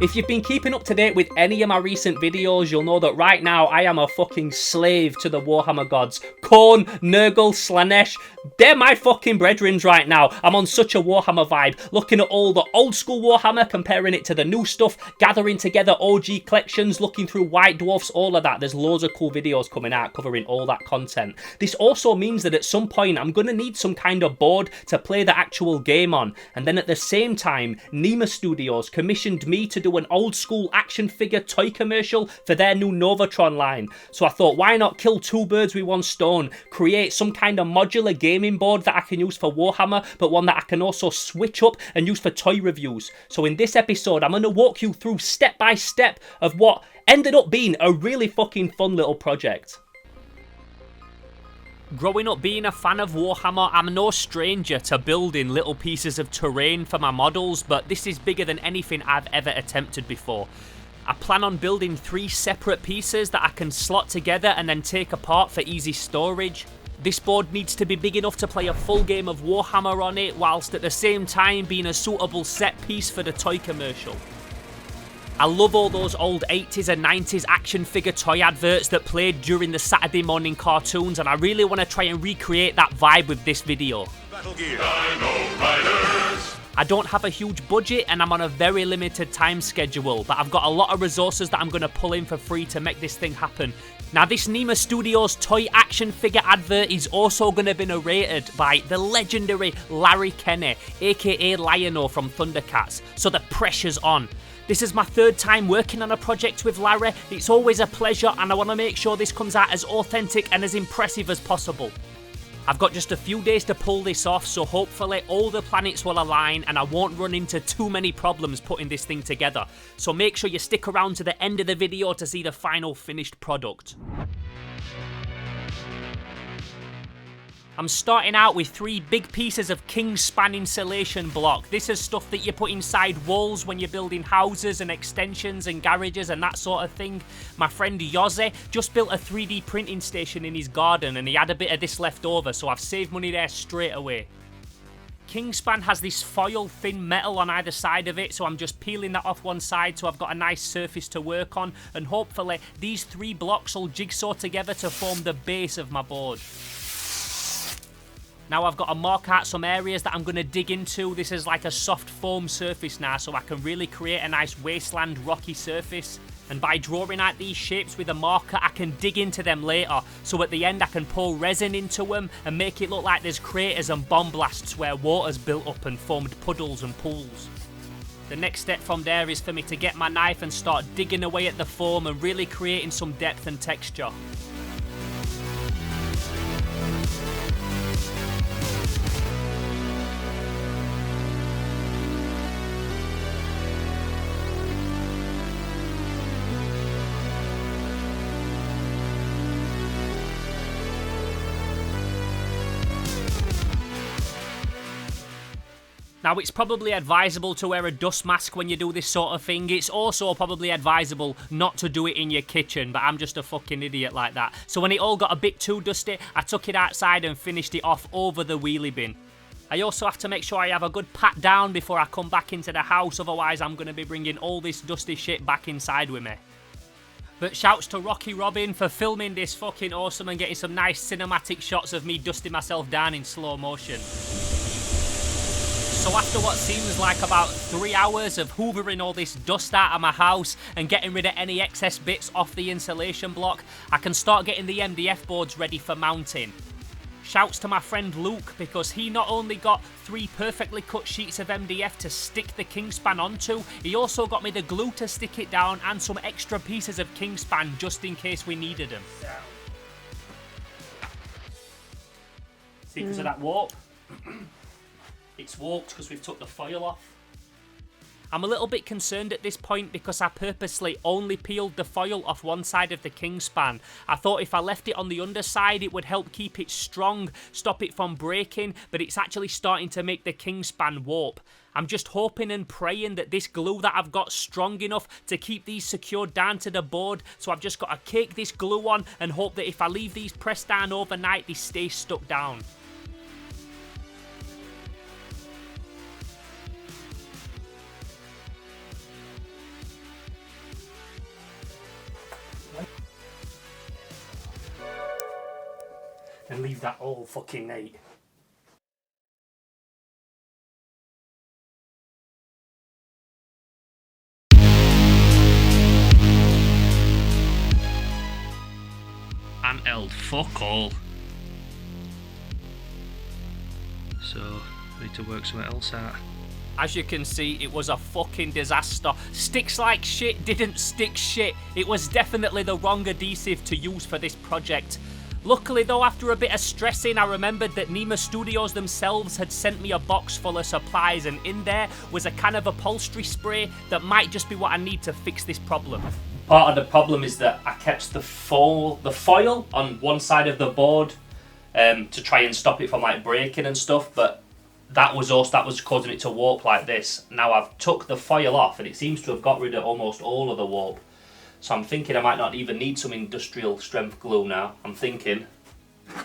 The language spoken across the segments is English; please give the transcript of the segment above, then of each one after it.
If you've been keeping up to date with any of my recent videos, you'll know that right now I am a fucking slave to the Warhammer gods. Khorne, Nurgle, Slanesh, they're my fucking brethrens right now. I'm on such a Warhammer vibe, looking at all the old school Warhammer, comparing it to the new stuff, gathering together OG collections, looking through White Dwarfs, all of that. There's loads of cool videos coming out covering all that content. This also means that at some point I'm going to need some kind of board to play the actual game on. And then at the same time, Nema Studios commissioned me to do an old school action figure toy commercial for their new Novatron line. So I thought, why not kill two birds with one stone, create some kind of modular gaming board that I can use for Warhammer, but one that I can also switch up and use for toy reviews. So in this episode, I'm going to walk you through step by step of what ended up being a really fucking fun little project. Growing up being a fan of Warhammer, I'm no stranger to building little pieces of terrain for my models, but this is bigger than anything I've ever attempted before. I plan on building 3 separate pieces that I can slot together and then take apart for easy storage. This board needs to be big enough to play a full game of Warhammer on it, whilst at the same time being a suitable set piece for the toy commercial. I love all those old 80s and 90s action figure toy adverts that played during the Saturday morning cartoons, and I really want to try and recreate that vibe with this video. Battle gear. Dino Riders. I don't have a huge budget and I'm on a very limited time schedule, but I've got a lot of resources that I'm going to pull in for free to make this thing happen. Now this Nema Studios toy action figure advert is also going to be narrated by the legendary Larry Kenny, aka Lionel from ThunderCats, so the pressure's on. This is my 3rd time working on a project with Larry. It's always a pleasure and I want to make sure this comes out as authentic and as impressive as possible. I've got just a few days to pull this off, so hopefully all the planets will align and I won't run into too many problems putting this thing together. So make sure you stick around to the end of the video to see the final finished product. I'm starting out with 3 big pieces of Kingspan insulation block. This is stuff that you put inside walls when you're building houses and extensions and garages and that sort of thing. My friend Yozzy just built a 3D printing station in his garden and he had a bit of this left over, so I've saved money there straight away. Kingspan has this foil thin metal on either side of it, so I'm just peeling that off one side so I've got a nice surface to work on, and hopefully these 3 blocks will jigsaw together to form the base of my board. Now I've got to mark out some areas that I'm going to dig into. This is like a soft foam surface now, so I can really create a nice wasteland rocky surface. And by drawing out these shapes with a marker, I can dig into them later. So at the end I can pour resin into them and make it look like there's craters and bomb blasts where water's built up and formed puddles and pools. The next step from there is for me to get my knife and start digging away at the foam and really creating some depth and texture. Now, it's probably advisable to wear a dust mask when you do this sort of thing. It's also probably advisable not to do it in your kitchen, but I'm just a fucking idiot like that. So when it all got a bit too dusty, I took it outside and finished it off over the wheelie bin. I also have to make sure I have a good pat down before I come back into the house, otherwise I'm going to be bringing all this dusty shit back inside with me. But shouts to Rocky Robin for filming this fucking awesome and getting some nice cinematic shots of me dusting myself down in slow motion. So after what seems like about 3 hours of hoovering all this dust out of my house and getting rid of any excess bits off the insulation block, I can start getting the MDF boards ready for mounting. Shouts to my friend Luke, because he not only got 3 perfectly cut sheets of MDF to stick the Kingspan onto, he also got me the glue to stick it down and some extra pieces of Kingspan just in case we needed them. See, because of that warp? It's warped because we've took the foil off. I'm a little bit concerned at this point because I purposely only peeled the foil off one side of the Kingspan. I thought if I left it on the underside it would help keep it strong, stop it from breaking, but it's actually starting to make the Kingspan warp. I'm just hoping and praying that this glue that I've got strong enough to keep these secured down to the board, so I've just got to cake this glue on and hope that if I leave these pressed down overnight they stay stuck down. and leave that all fucking night. Handheld, fuck all. So, I need to work something else out. As you can see, it was a fucking disaster. Sticks like shit didn't stick shit. It was definitely the wrong adhesive to use for this project. Luckily though, after a bit of stressing, I remembered that Nema Studios themselves had sent me a box full of supplies, and in there was a can of upholstery spray that might just be what I need to fix this problem. Part of the problem is that I kept the foil on one side of the board to try and stop it from like breaking and stuff, but that was causing it to warp like this. Now I've took the foil off and it seems to have got rid of almost all of the warp. So I'm thinking I might not even need some industrial strength glue now. I'm thinking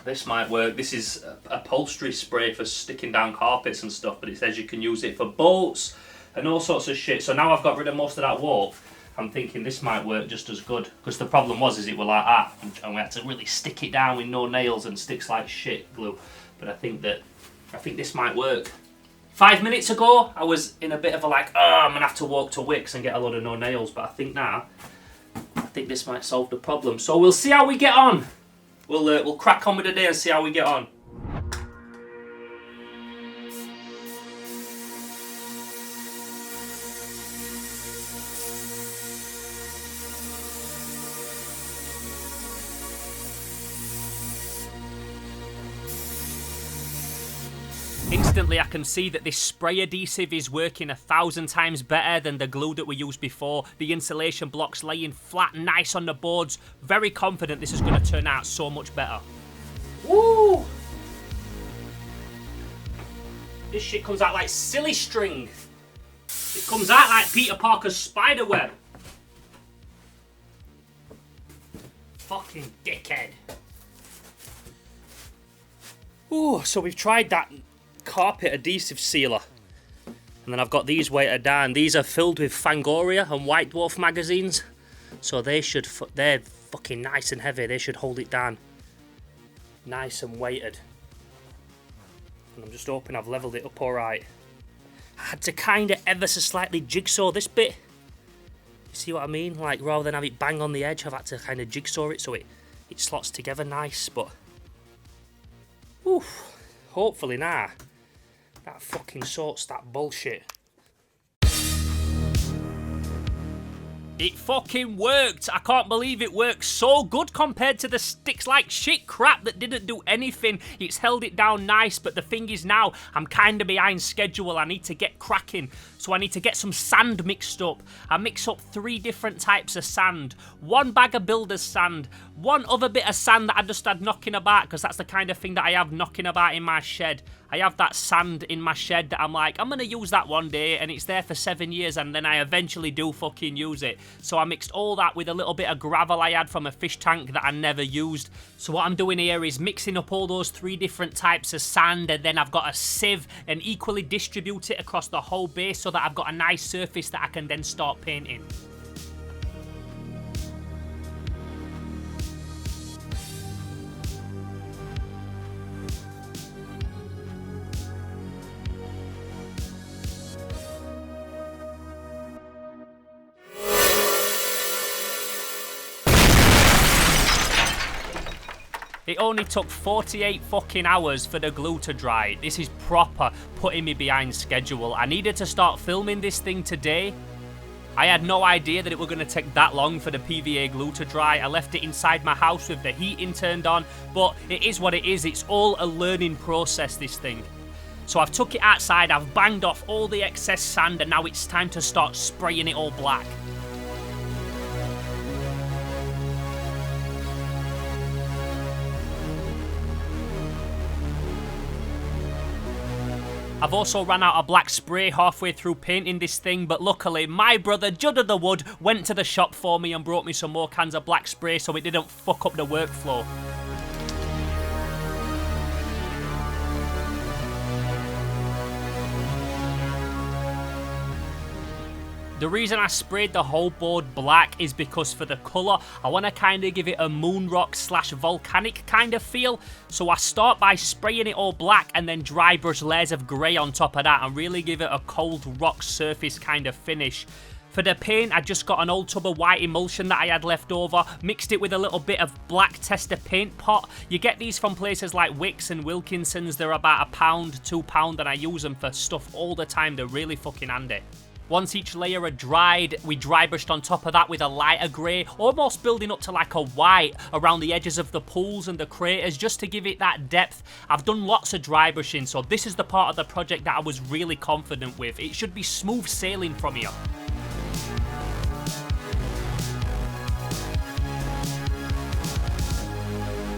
this might work. This is upholstery spray for sticking down carpets and stuff, but it says you can use it for bolts and all sorts of shit. So now I've got rid of most of that warp. I'm thinking this might work just as good, because the problem was it were like that, and we had to really stick it down with no nails and sticks like shit glue. But I think this might work. 5 minutes ago, I was in a bit of a like, I'm gonna have to walk to Wickes and get a load of no nails. But I think this might solve the problem. So we'll see how we get on. We'll crack on with the day and see how we get on. Instantly I can see that this spray adhesive is working 1,000 times better than the glue that we used before. The insulation block's laying flat, nice on the boards. Very confident this is going to turn out so much better. Woo! This shit comes out like silly string. It comes out like Peter Parker's spider web. Fucking dickhead. Ooh, so we've tried that carpet adhesive sealer, and then I've got these weighted down. These are filled with Fangoria and White Dwarf magazines, so they're fucking nice and heavy. They should hold it down nice and weighted, and I'm just hoping I've leveled it up alright. I had to kind of ever so slightly jigsaw this bit, you see what I mean? Like, rather than have it bang on the edge, I've had to kind of jigsaw it so it slots together nice. But oof, hopefully now that fucking sorts that bullshit. It fucking worked! I can't believe it worked so good compared to the sticks like shit crap that didn't do anything. It's held it down nice, but the thing is now, I'm kinda behind schedule. I need to get cracking. So I need to get some sand mixed up. I mix up 3 different types of sand. 1 bag of builder's sand. 1 other bit of sand that I just had knocking about, because that's the kind of thing that I have knocking about in my shed. I have that sand in my shed that I'm like, I'm going to use that one day, and it's there for 7 years, and then I eventually do fucking use it. So I mixed all that with a little bit of gravel I had from a fish tank that I never used. So what I'm doing here is mixing up all those 3 different types of sand, and then I've got a sieve and equally distribute it across the whole base so that I've got a nice surface that I can then start painting. It only took 48 fucking hours for the glue to dry. This is proper putting me behind schedule. I needed to start filming this thing today. I had no idea that it was going to take that long for the PVA glue to dry. I left it inside my house with the heating turned on, but it is what it is. It's all a learning process, this thing. So I've took it outside, I've banged off all the excess sand, and now it's time to start spraying it all black. I've also ran out of black spray halfway through painting this thing, but luckily my brother Judd of the Wood went to the shop for me and brought me some more cans of black spray so it didn't fuck up the workflow. The reason I sprayed the whole board black is because for the colour, I want to kind of give it a moon rock / volcanic kind of feel. So I start by spraying it all black and then dry brush layers of grey on top of that and really give it a cold rock surface kind of finish. For the paint, I just got an old tub of white emulsion that I had left over, mixed it with a little bit of black tester paint pot. You get these from places like Wickes and Wilkinson's. They're about £1, £2, and I use them for stuff all the time. They're really fucking handy. Once each layer are dried, we dry brushed on top of that with a lighter grey, almost building up to like a white around the edges of the pools and the craters just to give it that depth. I've done lots of dry brushing, so this is the part of the project that I was really confident with. It should be smooth sailing from here.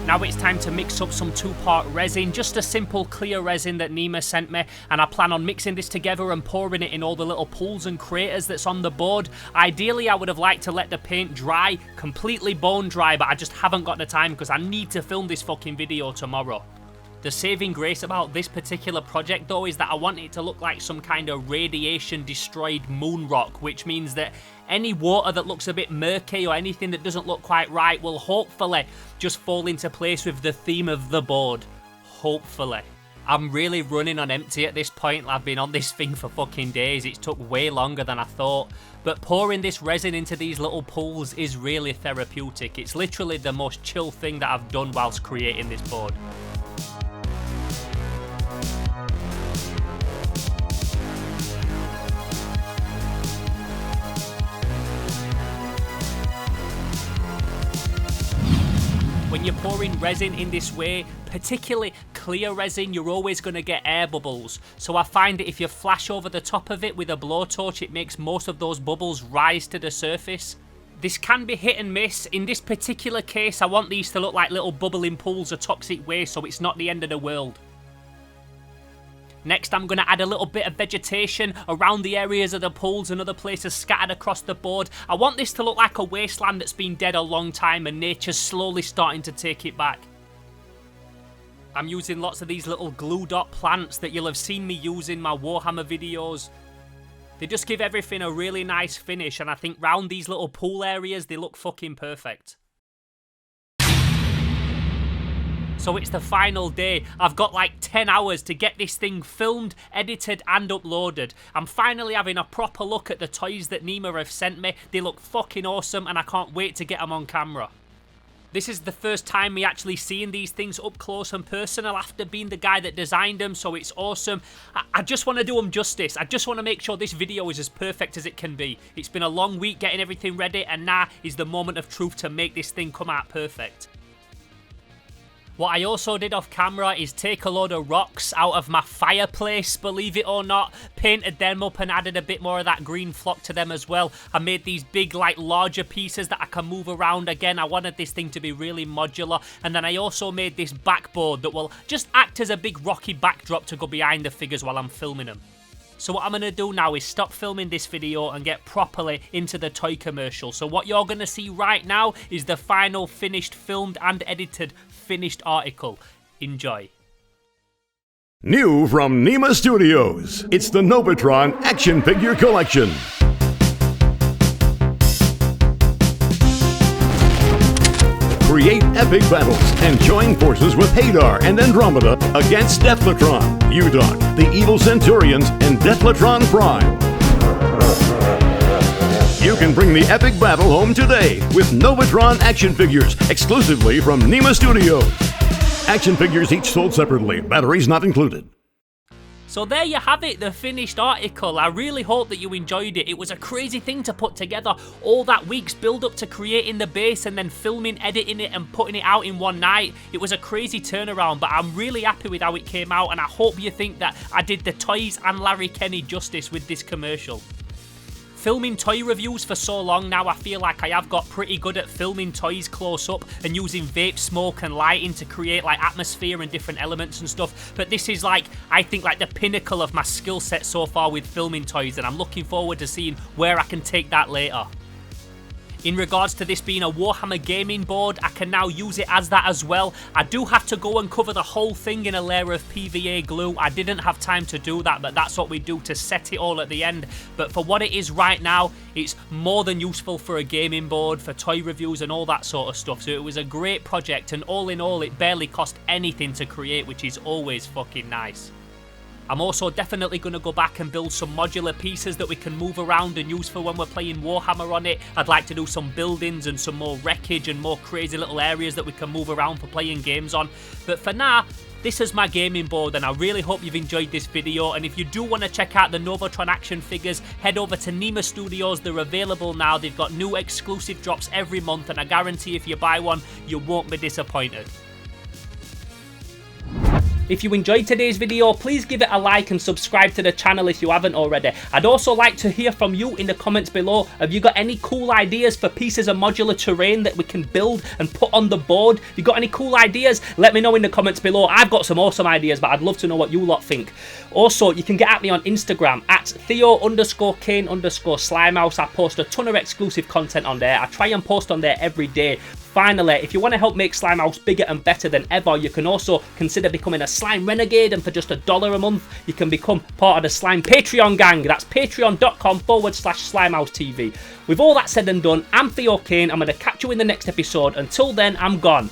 Now it's time to mix up some 2-part resin, just a simple clear resin that Nema sent me, and I plan on mixing this together and pouring it in all the little pools and craters that's on the board. Ideally, I would have liked to let the paint dry, completely bone dry, but I just haven't got the time because I need to film this fucking video tomorrow. The saving grace about this particular project though is that I want it to look like some kind of radiation destroyed moon rock, which means that any water that looks a bit murky or anything that doesn't look quite right will hopefully just fall into place with the theme of the board. Hopefully. I'm really running on empty at this point. I've been on this thing for fucking days. It's took way longer than I thought. But pouring this resin into these little pools is really therapeutic. It's literally the most chill thing that I've done whilst creating this board. When you're pouring resin in this way, particularly clear resin, you're always going to get air bubbles. So I find that if you flash over the top of it with a blowtorch, it makes most of those bubbles rise to the surface. This can be hit and miss. In this particular case, I want these to look like little bubbling pools of toxic waste, so it's not the end of the world. Next, I'm going to add a little bit of vegetation around the areas of the pools and other places scattered across the board. I want this to look like a wasteland that's been dead a long time and nature's slowly starting to take it back. I'm using lots of these little glue dot plants that you'll have seen me use in my Warhammer videos. They just give everything a really nice finish, and I think round these little pool areas they look fucking perfect. So it's the final day. I've got like 10 hours to get this thing filmed, edited and uploaded. I'm finally having a proper look at the toys that Nema have sent me. They look fucking awesome and I can't wait to get them on camera. This is the first time me actually seeing these things up close and personal after being the guy that designed them, so it's awesome. I just want to do them justice. I just want to make sure this video is as perfect as it can be. It's been a long week getting everything ready, and now is the moment of truth to make this thing come out perfect. What I also did off camera is take a load of rocks out of my fireplace, believe it or not, painted them up and added a bit more of that green flock to them as well. I made these big, like, larger pieces that I can move around. Again, I wanted this thing to be really modular. And then I also made this backboard that will just act as a big rocky backdrop to go behind the figures while I'm filming them. So what I'm going to do now is stop filming this video and get properly into the toy commercial. So what you're going to see right now is the final finished, filmed and edited finished article. Enjoy. New from Nema Studios, it's the Novatron Action Figure Collection. Create epic battles and join forces with Hadar and Andromeda against Deathlatron, Udok, the Evil Centurions, and Deathlatron Prime. You can bring the epic battle home today with Novatron action figures exclusively from Nema Studios. Action figures each sold separately, batteries not included. So there you have it, the finished article. I really hope that you enjoyed it. It was a crazy thing to put together, all that week's build up to creating the base and then filming, editing it and putting it out in one night. It was a crazy turnaround, but I'm really happy with how it came out, and I hope you think that I did the toys and Larry Kenny justice with this commercial. Filming toy reviews for so long now, I feel like I have got pretty good at filming toys close up and using vape smoke and lighting to create like atmosphere and different elements and stuff. But this is like, I think, like the pinnacle of my skill set so far with filming toys, and I'm looking forward to seeing where I can take that later. In regards to this being a Warhammer gaming board, I can now use it as that as well. I do have to go and cover the whole thing in a layer of PVA glue. I didn't have time to do that, but that's what we do to set it all at the end. But for what it is right now, it's more than useful for a gaming board, for toy reviews and all that sort of stuff. So it was a great project, and all in all, it barely cost anything to create, which is always fucking nice. I'm also definitely going to go back and build some modular pieces that we can move around and use for when we're playing Warhammer on it. I'd like to do some buildings and some more wreckage and more crazy little areas that we can move around for playing games on. But for now, this is my gaming board, and I really hope you've enjoyed this video. And if you do want to check out the Novatron Action figures, head over to Nema Studios. They're available now. They've got new exclusive drops every month, and I guarantee if you buy one, you won't be disappointed. If you enjoyed today's video, please give it a like and subscribe to the channel if you haven't already. I'd also like to hear from you in the comments below. Have you got any cool ideas for pieces of modular terrain that we can build and put on the board? If you got any cool ideas, let me know in the comments below. I've got some awesome ideas, but I'd love to know what you lot think. Also, you can get at me on Instagram at Theo_Kane_Slimehouse. I post a ton of exclusive content on there. I try and post on there every day. Finally, if you want to help make Slimehouse bigger and better than ever, you can also consider becoming a Slime Renegade, and for just $1 a month, you can become part of the Slime Patreon gang. That's patreon.com/SlimehouseTV. With all that said and done, I'm Theo Kane. I'm going to catch you in the next episode. Until then, I'm gone.